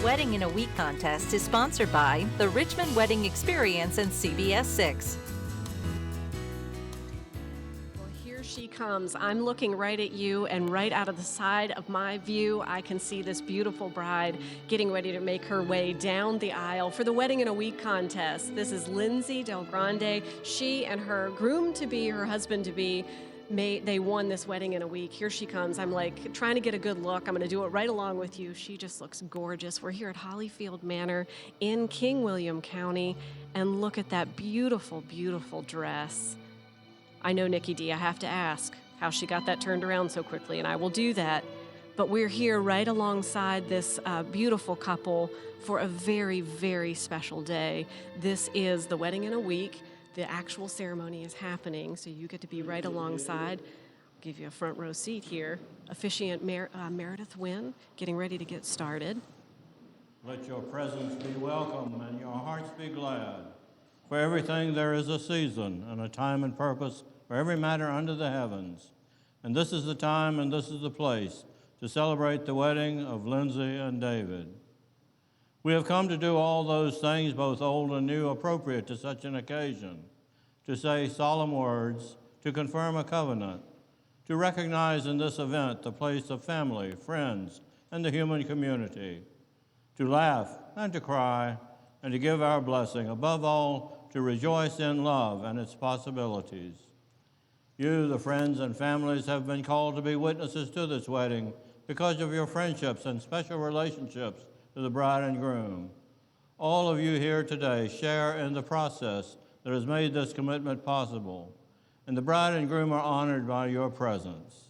Wedding in a Week contest is sponsored by the Richmond Wedding Experience and CBS 6. Well, here she comes. I'm looking right at you, and right out of the side of my view, I can see this beautiful bride getting ready to make her way down the aisle for the Wedding in a Week contest. This is Lindsay Del Grande. She and her groom-to-be, her husband-to-be, they won this Wedding in a Week. Here she comes. I'm like trying to get a good look. I'm going to do it right along with you. She just looks gorgeous. We're here at Hollyfield Manor in King William County, and look at that beautiful, beautiful dress. I know, Nikki D, I have to ask how she got that turned around so quickly, and I will do that. But we're here right alongside this beautiful couple for a very, very special day. This is the Wedding in a Week. The actual ceremony is happening, so you get to be right alongside. I'll give you a front row seat here. Officiant Meredith Wynn, getting ready to get started. Let your presence be welcome and your hearts be glad. For everything there is a season and a time and purpose for every matter under the heavens. And this is the time and this is the place to celebrate the wedding of Lindsay and David. We have come to do all those things, both old and new, appropriate to such an occasion, to say solemn words, to confirm a covenant, to recognize in this event the place of family, friends, and the human community, to laugh and to cry, and to give our blessing, above all, to rejoice in love and its possibilities. You, the friends and families, have been called to be witnesses to this wedding because of your friendships and special relationships to the bride and groom. All of you here today share in the process that has made this commitment possible, and the bride and groom are honored by your presence.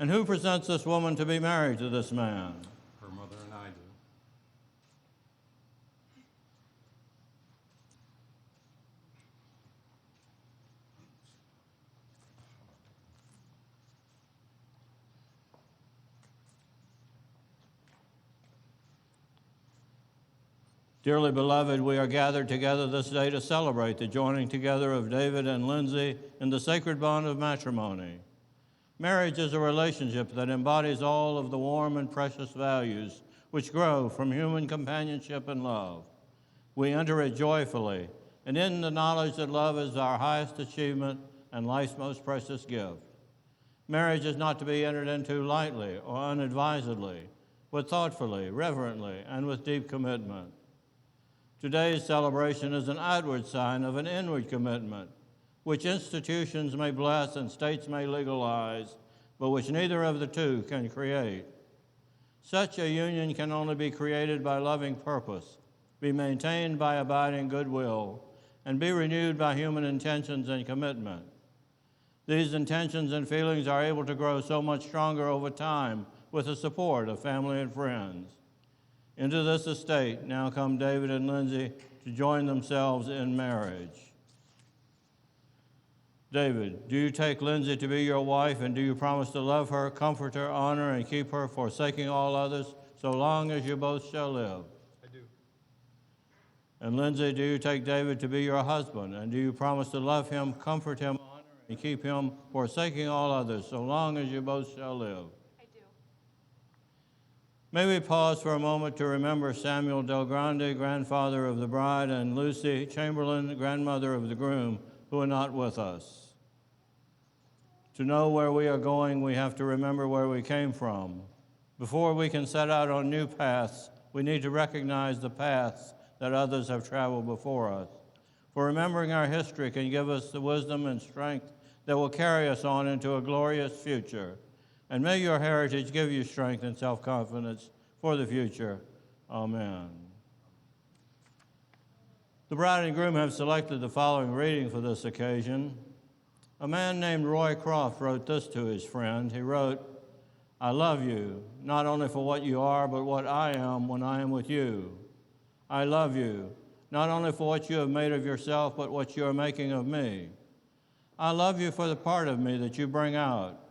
And who presents this woman to be married to this man? Her mother and I do. Dearly beloved, we are gathered together this day to celebrate the joining together of David and Lindsay in the sacred bond of matrimony. Marriage is a relationship that embodies all of the warm and precious values which grow from human companionship and love. We enter it joyfully, and in the knowledge that love is our highest achievement and life's most precious gift. Marriage is not to be entered into lightly or unadvisedly, but thoughtfully, reverently, and with deep commitment. Today's celebration is an outward sign of an inward commitment, which institutions may bless and states may legalize, but which neither of the two can create. Such a union can only be created by loving purpose, be maintained by abiding goodwill, and be renewed by human intentions and commitment. These intentions and feelings are able to grow so much stronger over time with the support of family and friends. Into this estate now come David and Lindsay to join themselves in marriage. David, do you take Lindsay to be your wife, and do you promise to love her, comfort her, honor, and keep her, forsaking all others, so long as you both shall live? I do. And Lindsay, do you take David to be your husband, and do you promise to love him, comfort him, honor, and keep him, forsaking all others, so long as you both shall live? May we pause for a moment to remember Samuel Del Grande, grandfather of the bride, and Lucy Chamberlain, grandmother of the groom, who are not with us. To know where we are going, we have to remember where we came from. Before we can set out on new paths, we need to recognize the paths that others have traveled before us. For remembering our history can give us the wisdom and strength that will carry us on into a glorious future. And may your heritage give you strength and self-confidence for the future. Amen. The bride and groom have selected the following reading for this occasion. A man named Roy Croft wrote this to his friend. He wrote, "I love you, not only for what you are, but what I am when I am with you. I love you, not only for what you have made of yourself, but what you are making of me. I love you for the part of me that you bring out.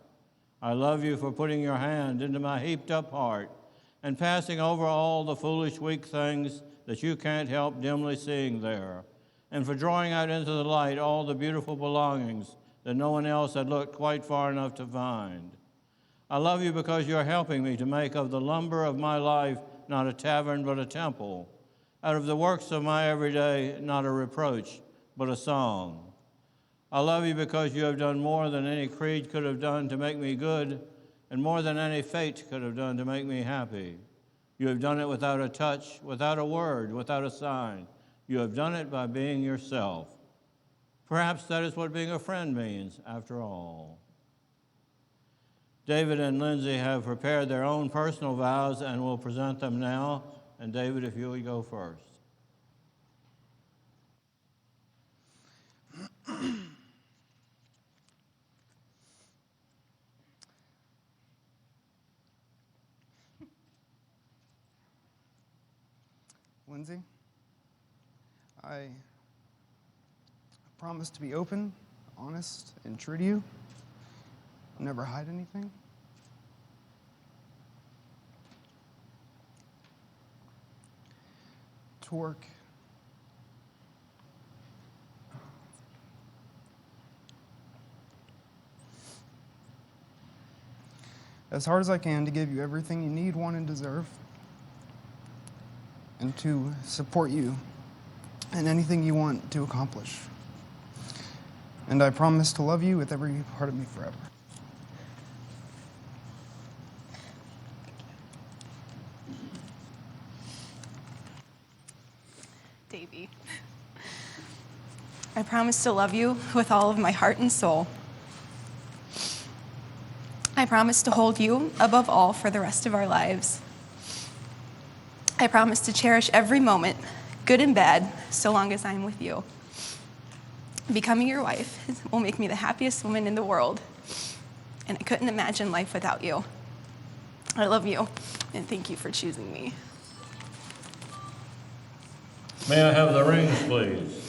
I love you for putting your hand into my heaped-up heart and passing over all the foolish, weak things that you can't help dimly seeing there, and for drawing out into the light all the beautiful belongings that no one else had looked quite far enough to find. I love you because you're helping me to make of the lumber of my life not a tavern, but a temple. Out of the works of my everyday, not a reproach, but a song. I love you because you have done more than any creed could have done to make me good, and more than any fate could have done to make me happy. You have done it without a touch, without a word, without a sign. You have done it by being yourself. Perhaps that is what being a friend means, after all. David and Lindsay have prepared their own personal vows and will present them now. And David, if you would go first. Lindsay, I promise to be open, honest, and true to you. Never hide anything. To work as hard as I can to give you everything you need, want, and deserve, and to support you in anything you want to accomplish. And I promise to love you with every part of me forever. Davey, I promise to love you with all of my heart and soul. I promise to hold you above all for the rest of our lives. I promise to cherish every moment, good and bad, so long as I'm with you. Becoming your wife will make me the happiest woman in the world, and I couldn't imagine life without you. I love you, and thank you for choosing me. May I have the rings, please?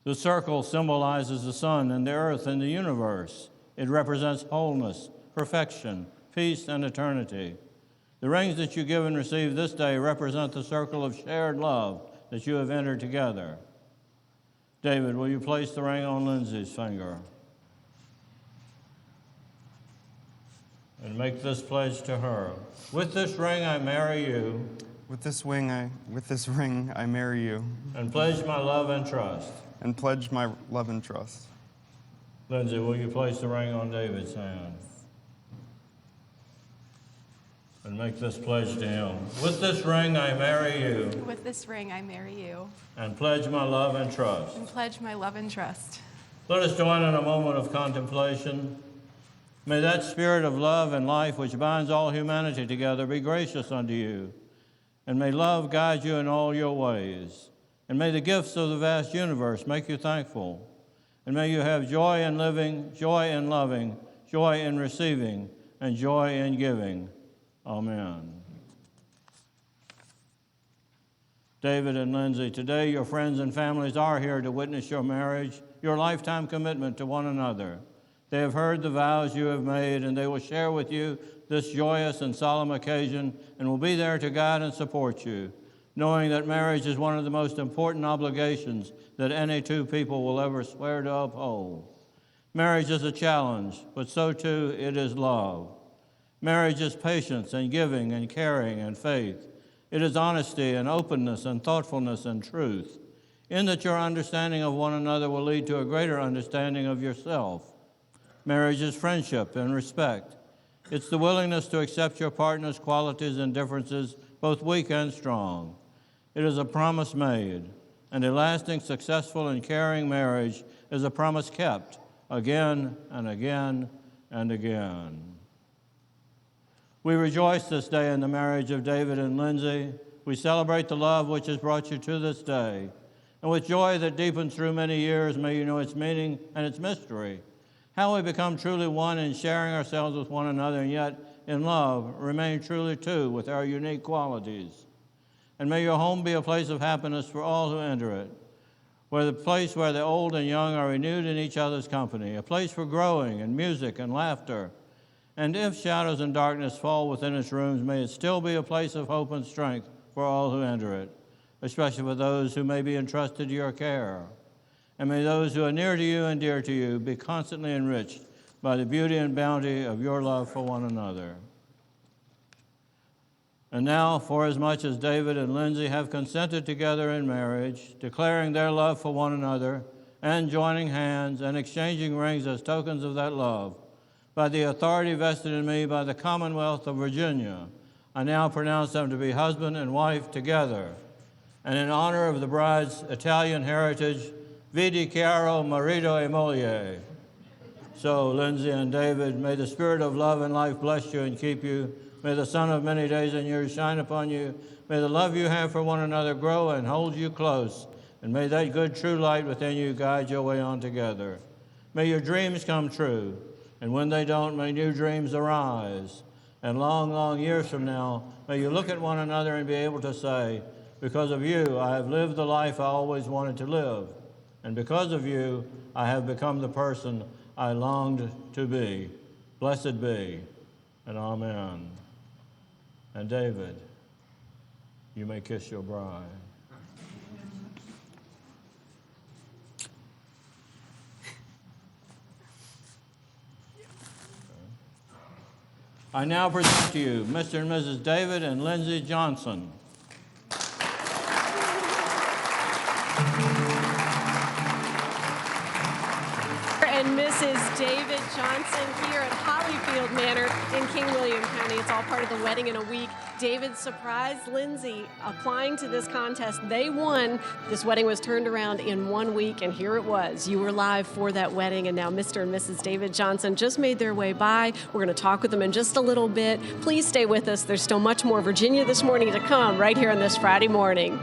The circle symbolizes the sun and the earth and the universe. It represents wholeness, perfection, peace, and eternity. The rings that you give and receive this day represent the circle of shared love that you have entered together. David, will you place the ring on Lindsay's finger? And make this pledge to her. With this ring I marry you. With this ring I marry you. And pledge my love and trust. And pledge my love and trust. Lindsay, will you place the ring on David's hand? And make this pledge to him. With this ring I marry you. With this ring I marry you. And pledge my love and trust. And pledge my love and trust. Let us join in a moment of contemplation. May that spirit of love and life which binds all humanity together be gracious unto you. And may love guide you in all your ways. And may the gifts of the vast universe make you thankful. And may you have joy in living, joy in loving, joy in receiving, and joy in giving. Amen. David and Lindsay, today your friends and families are here to witness your marriage, your lifetime commitment to one another. They have heard the vows you have made, and they will share with you this joyous and solemn occasion and will be there to guide and support you, knowing that marriage is one of the most important obligations that any two people will ever swear to uphold. Marriage is a challenge, but so too it is love. Marriage is patience and giving and caring and faith. It is honesty and openness and thoughtfulness and truth, in that your understanding of one another will lead to a greater understanding of yourself. Marriage is friendship and respect. It's the willingness to accept your partner's qualities and differences, both weak and strong. It is a promise made, and a lasting, successful, and caring marriage is a promise kept again and again and again. We rejoice this day in the marriage of David and Lindsay. We celebrate the love which has brought you to this day. And with joy that deepens through many years, may you know its meaning and its mystery. How we become truly one in sharing ourselves with one another, and yet in love remain truly two with our unique qualities. And may your home be a place of happiness for all who enter it, where the place where the old and young are renewed in each other's company, a place for growing and music and laughter. And if shadows and darkness fall within its rooms, may it still be a place of hope and strength for all who enter it, especially for those who may be entrusted to your care. And may those who are near to you and dear to you be constantly enriched by the beauty and bounty of your love for one another. And now, forasmuch as David and Lindsay have consented together in marriage, declaring their love for one another, and joining hands and exchanging rings as tokens of that love, by the authority vested in me by the Commonwealth of Virginia, I now pronounce them to be husband and wife together. And in honor of the bride's Italian heritage, vi dichiaro marito e moglie. So, Lindsay and David, may the spirit of love and life bless you and keep you. May the sun of many days and years shine upon you. May the love you have for one another grow and hold you close. And may that good true light within you guide your way on together. May your dreams come true. And when they don't, may new dreams arise. And long, long years from now, may you look at one another and be able to say, because of you, I have lived the life I always wanted to live. And because of you, I have become the person I longed to be. Blessed be, and amen. And David, you may kiss your bride. I now present to you Mr. and Mrs. David and Lindsay Johnson. And Mrs. David Johnson here at Hollyfield Manor in King William County. It's all part of the Wedding in a Week. David surprised Lindsay applying to this contest. They won. This wedding was turned around in 1 week, and here it was. You were live for that wedding, and now Mr. and Mrs. David Johnson just made their way by. We're going to talk with them in just a little bit. Please stay with us. There's still much more Virginia This Morning to come right here on this Friday morning.